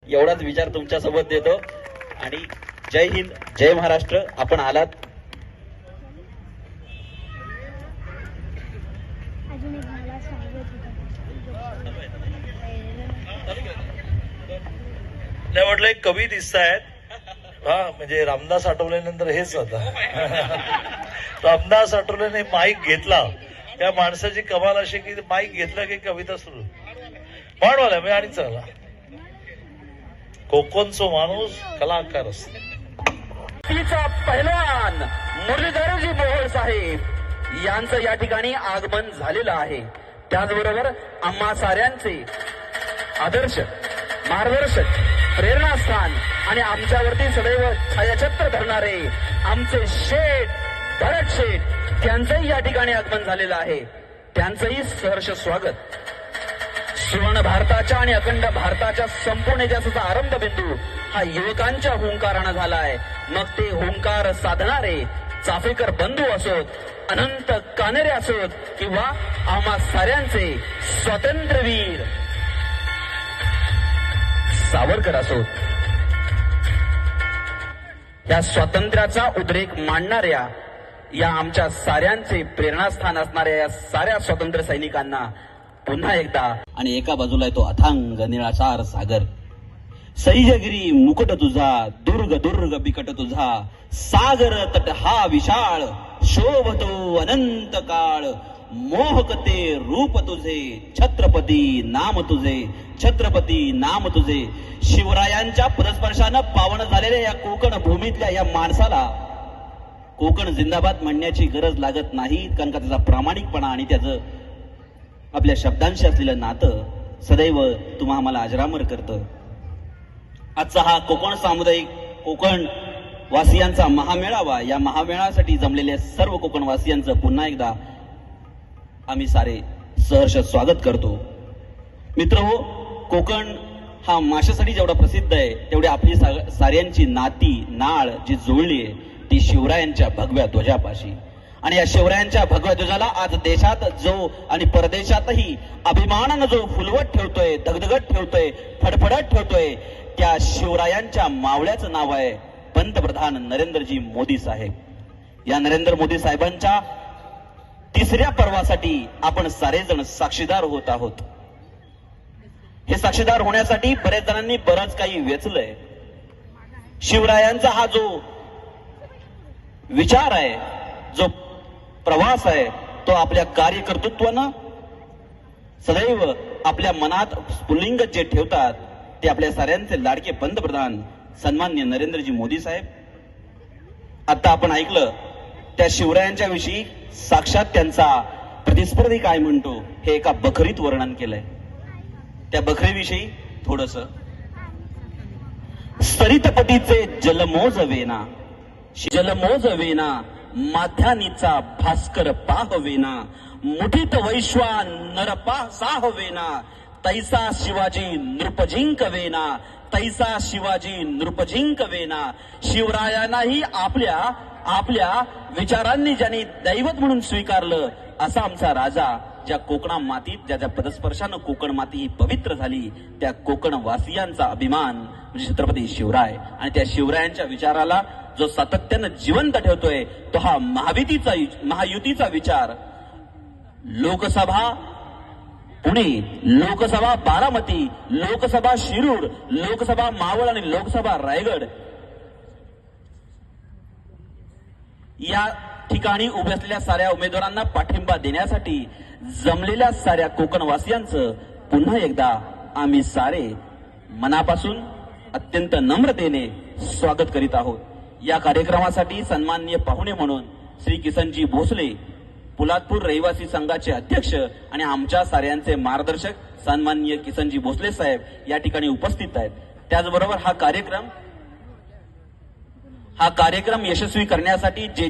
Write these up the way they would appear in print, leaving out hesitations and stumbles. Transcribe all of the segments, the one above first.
एवढाच विचार तुमच्या सोबत देतो आणि जय हिंद, जय महाराष्ट्र. आपण आलात नाही म्हटलं एक कवी दिसतायत. हा म्हणजे रामदास आठवल्यानंतर हेच होता. रामदास आठवलेने माईक घेतला. त्या माणसाची कमाल अशी की माईक घेतला की कविता सुरू म्हणवाला मी आणि चला कोकणचो माणूस कलाकार असतो. पहिलवान मुरलीधरजी मोहोळ साहेब यांचं या ठिकाणी आगमन झालेलं आहे. त्याचबरोबर आम्हा साऱ्यांचे आदर्श, मार्गदर्शक, प्रेरणास्थान आणि आमच्यावरती सदैव छायाछत्र धरणारे आमचे शेठ भरत शेठ त्यांचंही या ठिकाणी आगमन झालेलं आहे. त्यांचंही सहर्ष स्वागत. सुवर्ण भारताच्या आणि अखंड भारताच्या संपूर्ण इतिहासाचा आरंभ बिंदू हा युवकांच्या हुंकारानं झालाय. मग ते हुंकार साधणारे चाफेकर बंधू असोत, अनंत कानेरे असोत किंवा आम्हा साऱ्यांचे स्वातंत्र्यवीर सावरकर असोत. या स्वातंत्र्याचा उद्रेक मांडणाऱ्या या आमच्या साऱ्यांचे प्रेरणास्थान असणाऱ्या या साऱ्या स्वातंत्र्य सैनिकांना पुन्हा एकदा. आणि एका बाजूला आहे तो अथांग निळाशार सागर. सह्यगिरी मुकुट तुझा, दुर्ग दुर्ग बिकट तुझा, सागर तट हा विशाळ, शोभतो अनंत काळ. मोहकते रूप तुझे, छत्रपती नाम तुझे, छत्रपती नाम तुझे. शिवरायांच्या पदस्पर्शानं पावन झालेल्या या कोकण भूमीतल्या या माणसाला कोकण जिंदाबाद म्हणण्याची गरज लागत नाही, कारण का त्याचा प्रामाणिकपणा आणि त्याचं आपल्या शब्दांशी असलेलं नातं सदैव तुम्हा आम्हाला अजरामर करतं. आजचा हा कोकण सामुदायिक कोकण वासियांचा महामेळावा, या महामेळासाठी जमलेल्या सर्व कोकण वासियांचं पुन्हा एकदा आम्ही सारे सहर्ष स्वागत करतो. मित्रहो, कोकण हा माशासाठी जेवढा प्रसिद्ध आहे तेवढी आपली साऱ्यांची नाती नाळ जी जोडली आहे ती शिवरायांच्या भगव्या ध्वजापाशी. आणि या शिवरायांच्या भगव्या ध्वजाला आज देशात जो आणि परदेशातही अभिमानानं जो फुलवत ठेवतोय, दगदगत ठेवतोय, फडफडत ठेवतोय, त्या शिवरायांच्या मावळ्याचं नाव आहे पंतप्रधान नरेंद्रजी मोदी साहेब. या नरेंद्र मोदी साहेबांच्या तिसऱ्या पर्वासाठी आपण सारेजण साक्षीदार होत आहोत. हे साक्षीदार होण्यासाठी बरेच जणांनी बरंच काही वेचलंय. शिवरायांचा हा जो विचार आहे, जो प्रवास आहे, तो आपल्या कार्यकर्तृत्वानं सदैव आपल्या मनात स्फुल्लिंग जे ठेवतात ते आपल्या साऱ्यांचे लाडके पंतप्रधान सन्माननीय नरेंद्रजी मोदी साहेब. आता आपण ऐकलं त्या शिवरायांच्या विषयी साक्षात त्यांचा प्रतिस्पर्धी काय म्हणतो हे एका बखरीत वर्णन केलंय. त्या बखरीविषयी थोडस. सरितपटीचे जलमोज वेना, जलमोज वेना, माध्यानीचा भास्कर पाहवेना, मुठीत वैश्वा नरपा साहवेना, तैसा शिवाजी नृपजिंक वेना, तैसा शिवाजी नृपजिंक वेना. शिवरायांनाही आपल्या आपल्या विचारांनी ज्यांनी दैवत म्हणून स्वीकारलं असा आमचा राजा, ज्या कोकणा मातीत ज्या पदस्पर्शानं कोकण माती ही पवित्र झाली, त्या कोकण वासियांचा अभिमान म्हणजे छत्रपती शिवराय. आणि त्या शिवरायांच्या विचाराला जो सातत्यानं जिवंत ठेवतोय तो हा महायुतीचा विचार. लोकसभा पुणे, लोकसभा बारामती, लोकसभा शिरूर, लोकसभा मावळ आणि लोकसभा रायगड या ठिकाणी उभे असलेल्या साऱ्या उमेदवारांना पाठिंबा देण्यासाठी जमलेल्या साऱ्या कोकणवासियांचं पुन्हा एकदा आम्ही सारे मनापासून अत्यंत नम्रतेने स्वागत करीत आहोत. या कार्यक्रमासाठी सन्माननीय पाहुणे म्हणून श्री किसनजी भोसले, पोलादपूर रहिवासी संघाचे अध्यक्ष आणि आमच्या साऱ्यांचे मार्गदर्शक सन्माननीय किसनजी भोसले साहेब या ठिकाणी उपस्थित आहेत. त्याचबरोबर हा कार्यक्रम यशस्वी करण्यासाठी जे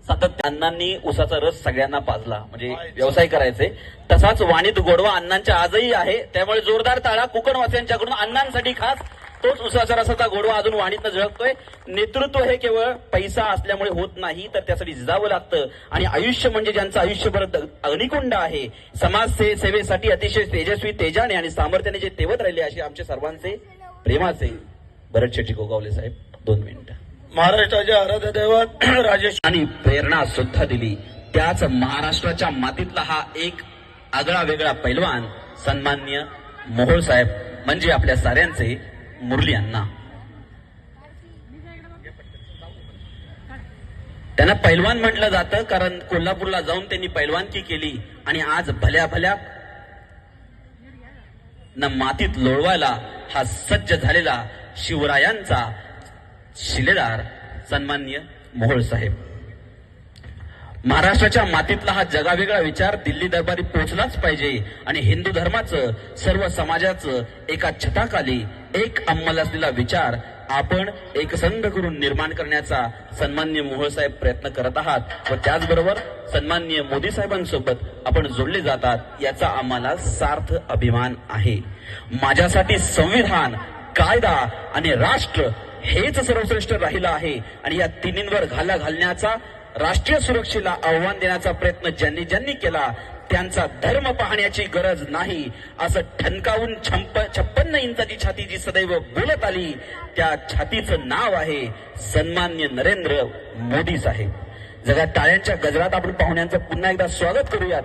सातत्य अण्णांनी उसाचा रस सगळ्यांना पाजला म्हणजे व्यवसाय करायचे, तसाच वाणीत गोडवा अण्णांच्या आजही आहे. त्यामुळे जोरदार टाळा कोकणवासियांच्याकडून अण्णांसाठी खास. तोच उसाचा रसाचा गोडवा अजून वाणीतनं झळकतोय. नेतृत्व हे केवळ पैसा असल्यामुळे होत नाही, तर त्यासाठी झिजावं लागतं. आणि आयुष्य म्हणजे ज्यांचं आयुष्यभर अग्निकुंड आहे, समाज सेवेसाठी अतिशय तेजस्वी तेजाने आणि सामर्थ्याने जे तेवत राहिले असे आमचे सर्वांचे प्रेमाचे भरत शेट्टी गोगावले साहेब 2 मिनिटं. महाराष्ट्राचे आराध्य दैवत राजेश आणि प्रेरणा सुद्धा दिली. त्याच महाराष्ट्राच्या मातीतला हा एक आगळा वेगळा पैलवान सन्माननीय मोहोळ साहेब म्हणजे आपल्या साऱ्यांचे मुरली अण्णा. त्यांना पैलवान म्हटलं जातं कारण कोल्हापूरला जाऊन त्यांनी पैलवानकी केली आणि आज भल्या भल्या न मातीत लोळवायला हा सज्ज झालेला शिवरायांचा शिलेदार सन्माननीय मोहोळ साहेब. महाराष्ट्राच्या मातीतला हा जगावेगळा विचार दिल्ली दरबारी पोहोचलाच पाहिजे आणि हिंदू धर्माचं सर्व समाजाचं एका छताखाली एक अंमल असलेला विचार आपण एकसंध करून निर्माण करण्याचा सन्माननीय मोहोळ साहेब प्रयत्न करत आहात व त्याचबरोबर सन्माननीय मोदी साहेबांसोबत आपण जोडले जातात याचा आम्हाला सार्थ अभिमान आहे. माझ्यासाठी संविधान, कायदा आणि राष्ट्र हेच सर्वश्रेष्ठ राहिलं आहे आणि या तिन्हींवर घाला घालण्याचा राष्ट्रीय सुरक्षेला आव्हान देण्याचा प्रयत्न ज्यांनी ज्यांनी केला त्यांचा धर्म पाहण्याची गरज नाही असं ठणकावून 56 इंचाची छाती जी सदैव बोलत आली त्या छातीचं नाव आहे सन्माननीय नरेंद्र मोदी साहेब. जगात टाळ्यांच्या गजरात आपण पाहुण्यांचं पुन्हा एकदा स्वागत करूयात.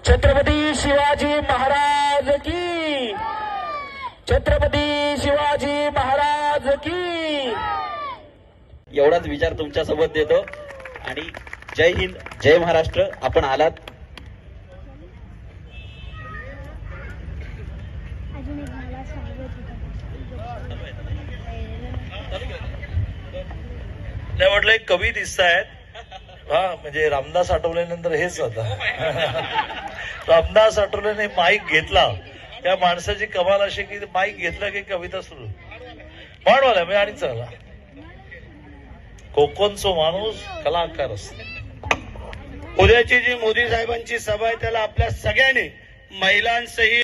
छत्रपती शिवाजी महाराज की, छत्रपती शिवाजी महाराज की. एवढाच विचार तुमच्या सोबत देतो आणि जय हिंद, जय महाराष्ट्र. आपण आलात अजून एक मला सांगत नाही म्हटलं एक कवी दिसत आहेत. हा म्हणजे रामदास आठवल्यानंतर हेच होता. रामदास आठवलेने माईक घेतला. त्या माणसाची कमाल अशी की माईक घेतला की कविता सुरू म्हणवाला मी आणि चला कोकणचो माणूस कलाकार असतो. उद्याची जी मोदी साहेबांची सभा आहे त्याला आपल्या सगळ्यांनी महिलांसहित